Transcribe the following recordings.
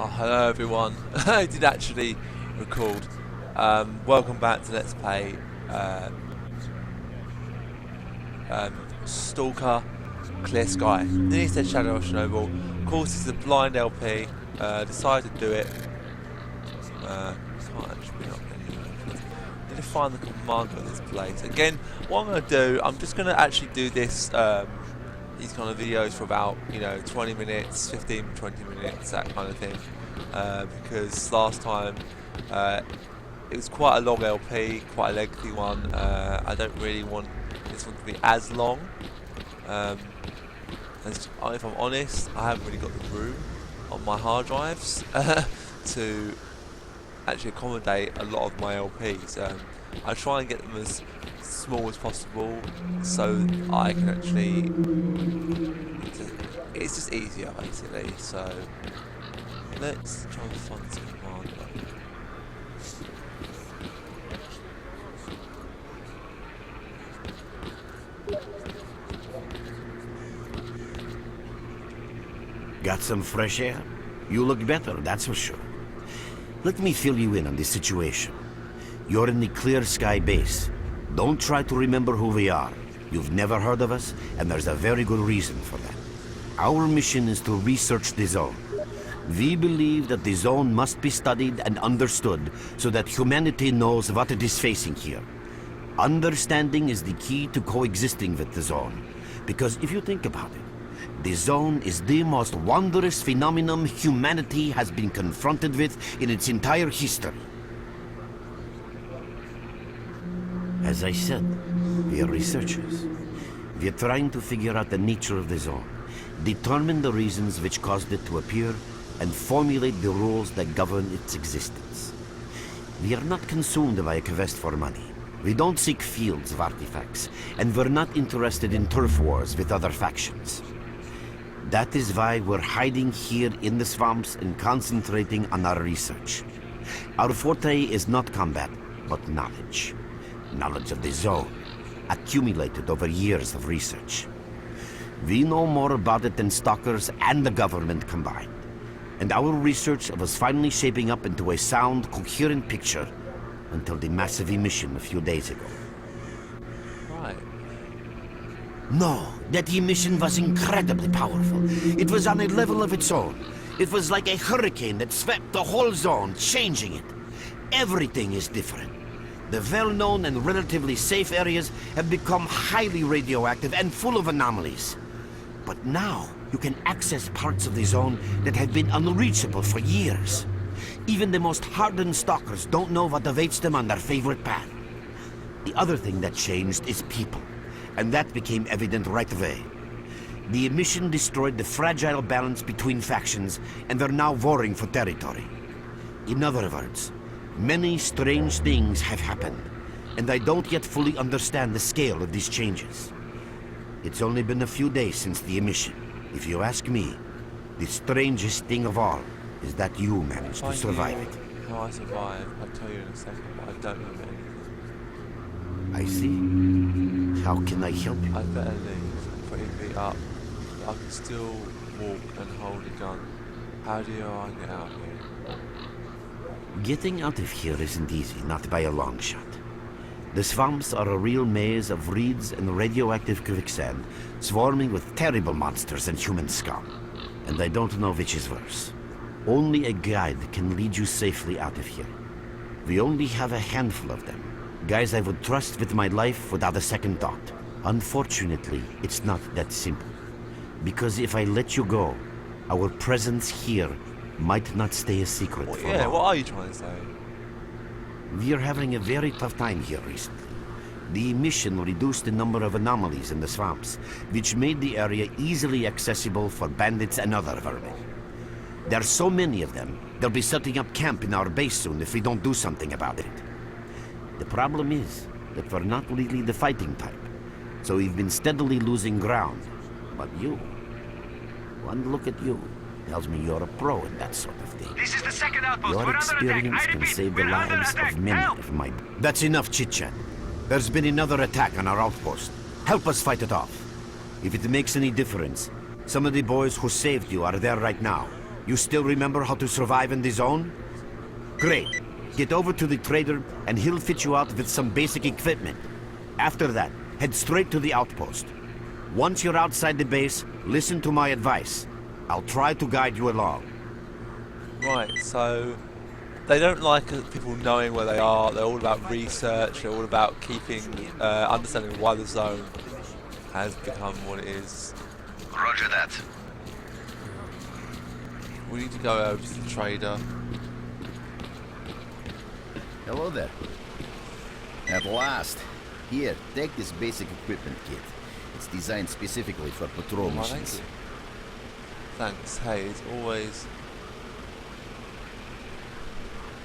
Oh, hello everyone. I did actually record. Welcome back to Let's Play STALKER Clear Sky. Then he said Shadow of Chernobyl. Of course, it's a blind LP. Decided to do it. Can't actually bring up anywhere. Need to find the command for this place. Again, what I'm going to do, I'm just going to actually do this. These kind of videos for about 20 minutes, 15, 20 minutes, that kind of thing, because last time it was quite a long LP, quite a lengthy one. I don't really want this one to be as long. If I'm honest, I haven't really got the room on my hard drives to actually accommodate a lot of my LPs. I try and get them as small as possible so I can actually, it's just easier basically. So let's try and find some command. Got some fresh air? You look better, that's for sure. Let me fill you in on this situation. You're in the Clear Sky base. Don't try to remember who we are. You've never heard of us, and there's a very good reason for that. Our mission is to research the zone. We believe that the zone must be studied and understood so that humanity knows what it is facing here. Understanding is the key to coexisting with the zone. Because if you think about it, the zone is the most wondrous phenomenon humanity has been confronted with in its entire history. As I said, we are researchers. We are trying to figure out the nature of the zone, determine the reasons which caused it to appear, and formulate the rules that govern its existence. We are not consumed by a quest for money. We don't seek fields of artifacts, and we're not interested in turf wars with other factions. That is why we're hiding here in the swamps and concentrating on our research. Our forte is not combat, but knowledge. Knowledge of the zone, accumulated over years of research. We know more about it than stalkers and the government combined. And our research was finally shaping up into a sound, coherent picture until the massive emission a few days ago. Right. No, that emission was incredibly powerful. It was on a level of its own. It was like a hurricane that swept the whole zone, changing it. Everything is different. The well-known and relatively safe areas have become highly radioactive and full of anomalies. But now, you can access parts of the zone that have been unreachable for years. Even the most hardened stalkers don't know what awaits them on their favorite path. The other thing that changed is people, and that became evident right away. The emission destroyed the fragile balance between factions, and they're now warring for territory. In other words, many strange things have happened, and I don't yet fully understand the scale of these changes. It's only been a few days since the emission. If you ask me, the strangest thing of all is that you managed to survive it. How I survived, I'll tell you in a second, but I don't know anything. I see. How can I help you? I better leave. Putting me up. I can still walk and hold a gun. How do I get out here? Getting out of here isn't easy, not by a long shot. The swamps are a real maze of reeds and radioactive quicksand, swarming with terrible monsters and human scum. And I don't know which is worse. Only a guide can lead you safely out of here. We only have a handful of them. Guys I would trust with my life without a second thought. Unfortunately, it's not that simple. Because if I let you go, our presence here might not stay a secret for long. What are you trying to say? We are having a very tough time here recently. The emission reduced the number of anomalies in the swamps, which made the area easily accessible for bandits and other vermin. There are so many of them, they'll be setting up camp in our base soon if we don't do something about it. The problem is that we're not really the fighting type, so we've been steadily losing ground. But you, one look at you, tells me you're a pro in that sort of thing. This is the second outpost. Your experience can save the lives of many of my... That's enough chit-chat. There's been another attack on our outpost. Help us fight it off. If it makes any difference, some of the boys who saved you are there right now. You still remember how to survive in the zone? Great. Get over to the trader and he'll fit you out with some basic equipment. After that, head straight to the outpost. Once you're outside the base, listen to my advice. I'll try to guide you along. Right, so they don't like people knowing where they are. They're all about research. They're all about keeping, understanding why the zone has become what it is. Roger that. We need to go over to the trader. Hello there. At last. Here, take this basic equipment kit. It's designed specifically for patrol Oh, thank missions. you. Thanks. Hey, it's always...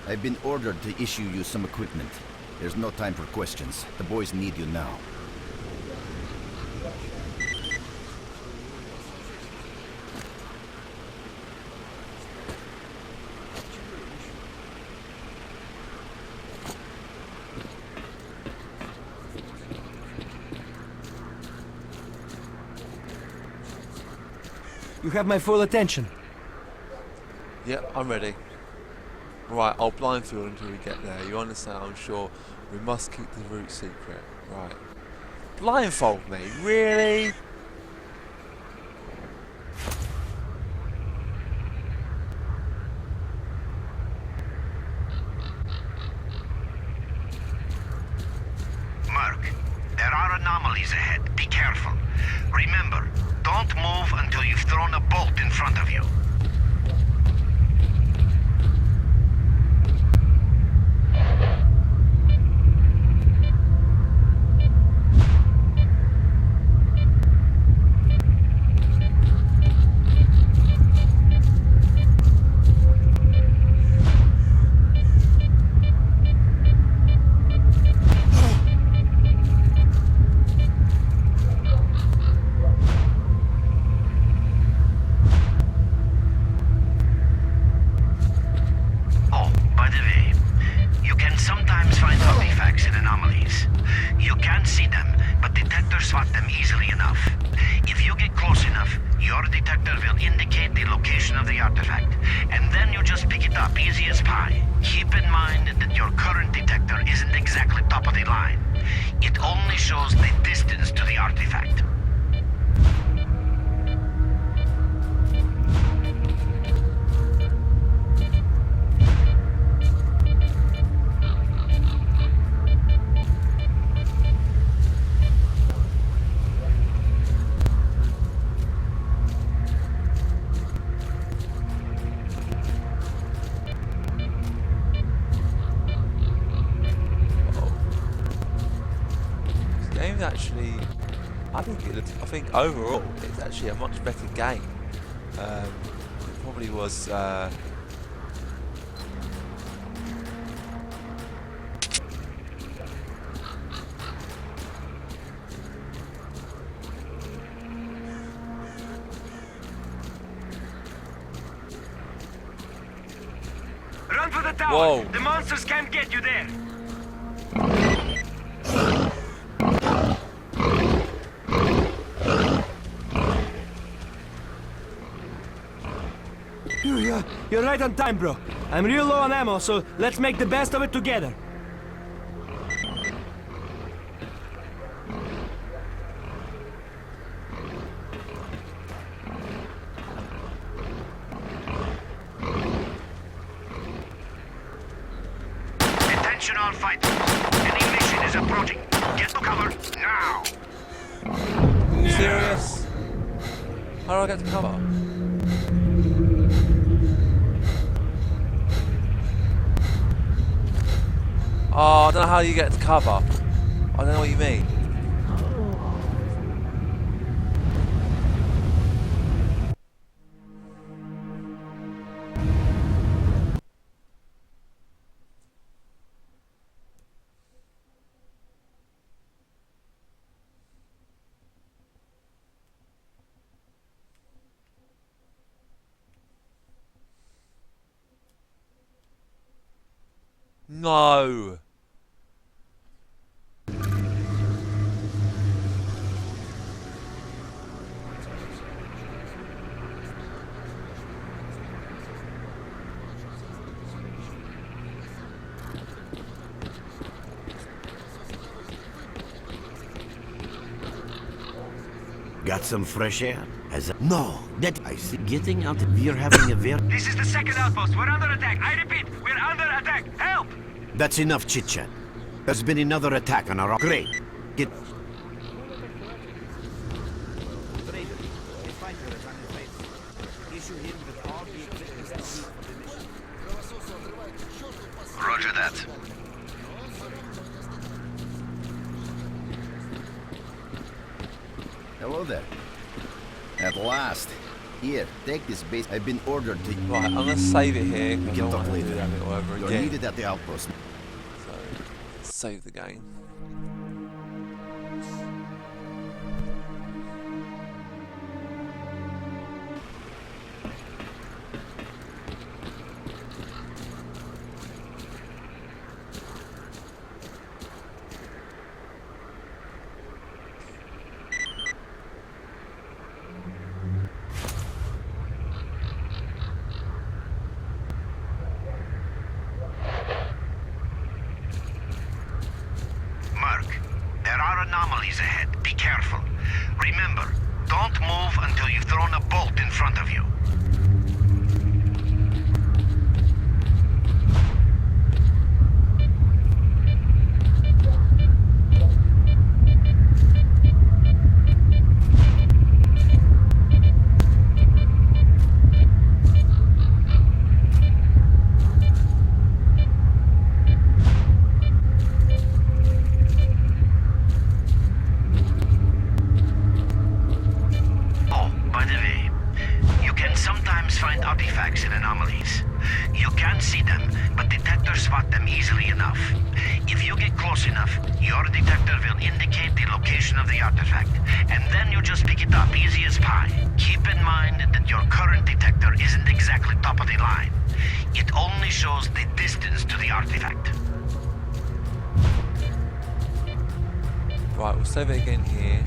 I've been ordered to issue you some equipment. There's no time for questions. The boys need you now. You have my full attention. Yep, I'm ready. Right, I'll blindfold until we get there. You understand, I'm sure. We must keep the route secret. Right. Blindfold me? Really? Merc, there are anomalies ahead. Be careful. Remember, don't move until you've thrown a bolt in front of you. Actually, I think overall it's actually a much better game. It probably was. Run for the tower! Whoa. The monsters can't get you there! You're right on time, bro. I'm real low on ammo, so let's make the best of it together. Attention all fighters. Any mission is approaching. Get to cover now. Serious? How do I get to cover? Oh, I don't know how you get to cover. I don't know what you mean. No. Got some fresh air? No, that I see. Getting out. We're having a very. This is the second outpost. We're under attack. I repeat, we're under attack. Help! That's enough chit chat. There's been another attack on our. Great. Get. Roger that. Hello there. At last. Here, take this base. I've been ordered to... Right, I'm gonna save it here. We I can don't talk want to later. do that bit all over You're again. needed at the outpost. So, save the game. Mark, there are anomalies ahead. Be careful. Remember, don't move until you've thrown a bolt in front of you. Oh, by the way, you can sometimes find artifacts in anomalies. You can't see them, but detectors spot them easily enough. If you get close enough, your detector will indicate the location of the artifact, and then you just pick it up easy as pie. Keep in mind that your current detector isn't exactly top of the line. It only shows the distance to the artifact. Right, we'll save it again here.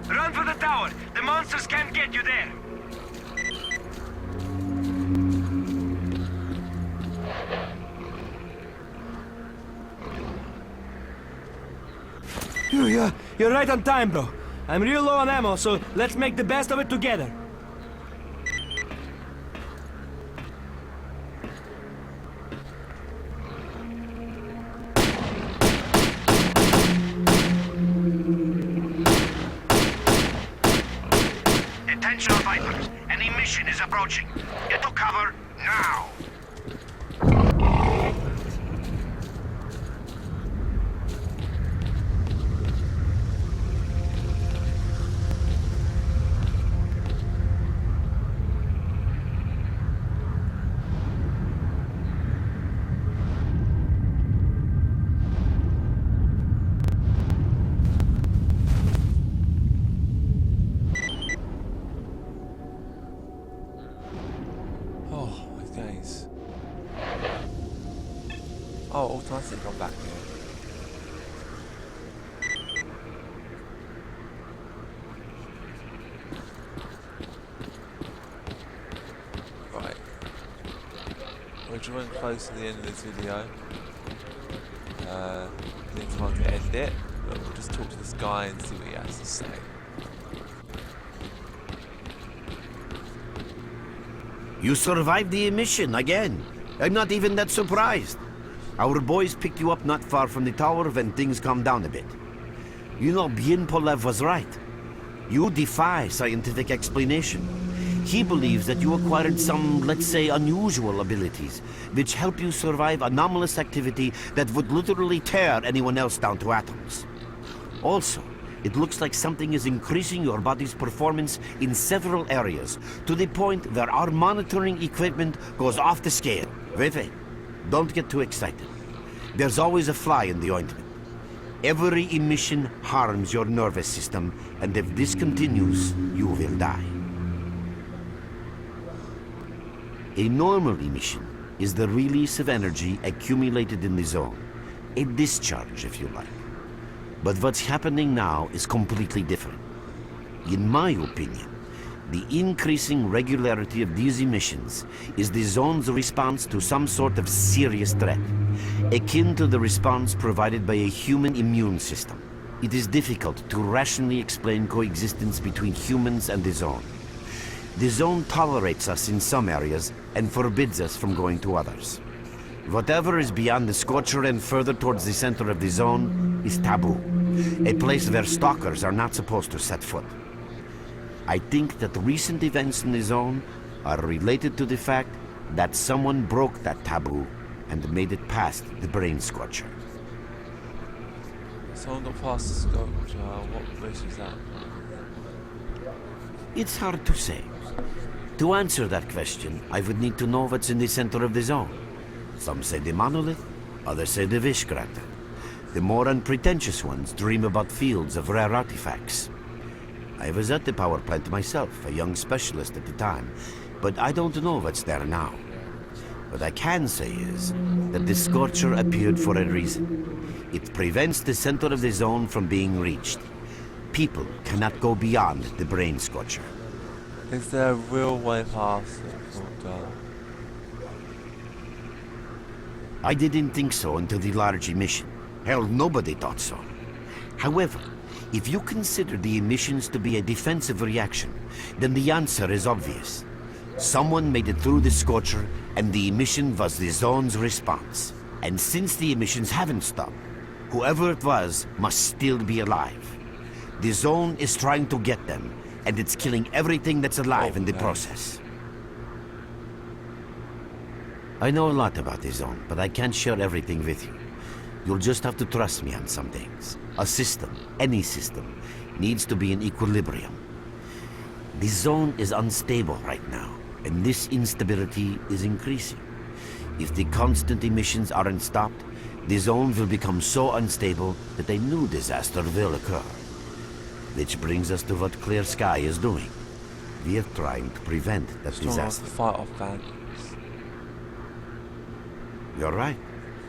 Run for the tower. The monsters can't get you there. You're right on time, bro. I'm real low on ammo, so let's make the best of it together. Attention fighters, enemy mission is approaching. Get to cover now. Oh, my days. Oh, automatically gone back here. Right. We're drawing close to the end of this video. Need time to end it, but we'll just talk to this guy and see what he has to say. You survived the mission again. I'm not even that surprised. Our boys picked you up not far from the tower when things calmed down a bit. You know, Bien Polev was right. You defy scientific explanation. He believes that you acquired some, let's say, unusual abilities, which help you survive anomalous activity that would literally tear anyone else down to atoms. Also, it looks like something is increasing your body's performance in several areas, to the point where our monitoring equipment goes off the scale. Wait, don't get too excited. There's always a fly in the ointment. Every emission harms your nervous system, and if this continues, you will die. A normal emission is the release of energy accumulated in the zone. A discharge, if you like. But what's happening now is completely different. In my opinion, the increasing regularity of these emissions is the zone's response to some sort of serious threat, akin to the response provided by a human immune system. It is difficult to rationally explain coexistence between humans and the zone. The zone tolerates us in some areas and forbids us from going to others. Whatever is beyond the Scorcher and further towards the center of the zone is taboo, a place where stalkers are not supposed to set foot. I think that recent events in the zone are related to the fact that someone broke that taboo and made it past the brain scorcher. Someone got past the sculpture. What place is that? It's hard to say. To answer that question, I would need to know what's in the center of the zone. Some say the monolith, others say the Vishkrata. The more unpretentious ones dream about fields of rare artifacts. I was at the power plant myself, a young specialist at the time, but I don't know what's there now. What I can say is that the Scorcher appeared for a reason. It prevents the center of the zone from being reached. People cannot go beyond the brain scorcher. Is there a real way past it? I didn't think so until the large emission. Hell, nobody thought so. However, if you consider the emissions to be a defensive reaction, then the answer is obvious. Someone made it through the Scorcher, and the emission was the zone's response. And since the emissions haven't stopped, whoever it was must still be alive. The zone is trying to get them, and it's killing everything that's alive in the process. I know a lot about the zone, but I can't share everything with you. You'll just have to trust me on some things. A system, any system, needs to be in equilibrium. The zone is unstable right now, and this instability is increasing. If the constant emissions aren't stopped, the zone will become so unstable that a new disaster will occur. Which brings us to what Clear Sky is doing. We are trying to prevent that disaster. To fight off bandits. You're right.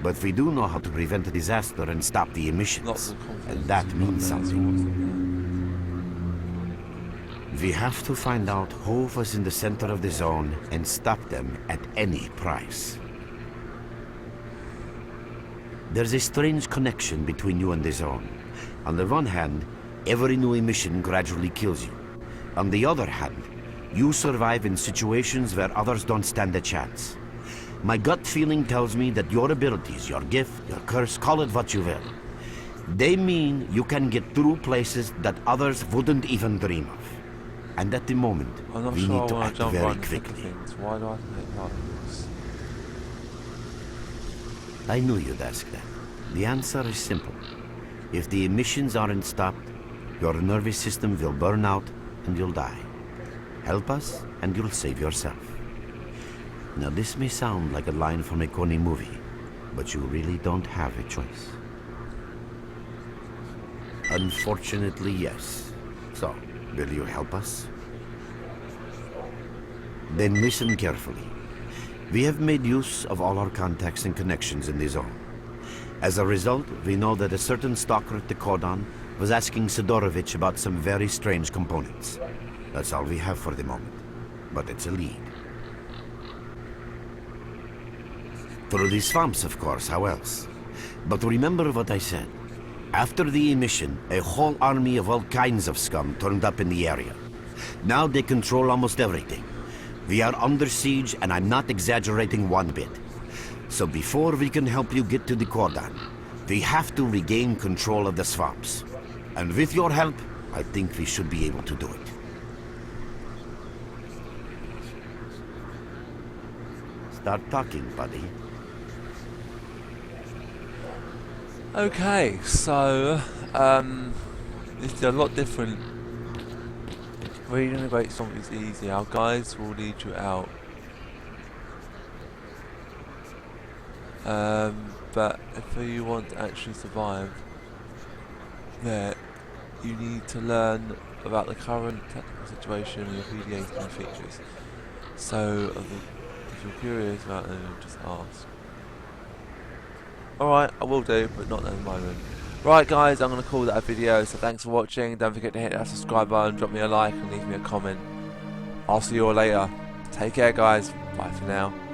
But we do know how to prevent a disaster and stop the emissions. And that means something. We have to find out who was in the center of the zone and stop them at any price. There's a strange connection between you and the zone. On the one hand, every new emission gradually kills you. On the other hand, you survive in situations where others don't stand a chance. My gut feeling tells me that your abilities, your gift, your curse, call it what you will, they mean you can get through places that others wouldn't even dream of. And at the moment, we need to act very quickly. Why do I think like this? I knew you'd ask that. The answer is simple. If the emissions aren't stopped, your nervous system will burn out and you'll die. Help us and you'll save yourself. Now this may sound like a line from a corny movie, but you really don't have a choice. Unfortunately, yes. So, will you help us? Then listen carefully. We have made use of all our contacts and connections in the zone. As a result, we know that a certain stalker at the cordon was asking Sidorovich about some very strange components. That's all we have for the moment. But it's a lead. Through the swamps, of course, how else? But remember what I said. After the emission, a whole army of all kinds of scum turned up in the area. Now they control almost everything. We are under siege, and I'm not exaggerating one bit. So before we can help you get to the cordon, we have to regain control of the swamps. And with your help, I think we should be able to do it. Start talking, buddy. Okay, so it's a lot different. Reading a great song is easy. Our guides will lead you out. But if you want to actually survive, that you need to learn about the current technical situation and the PDA features. So, if you're curious about them, just ask. Alright, I will do, but not at the moment. Right guys, I'm going to call that a video, so thanks for watching. Don't forget to hit that subscribe button, drop me a like and leave me a comment. I'll see you all later. Take care guys, bye for now.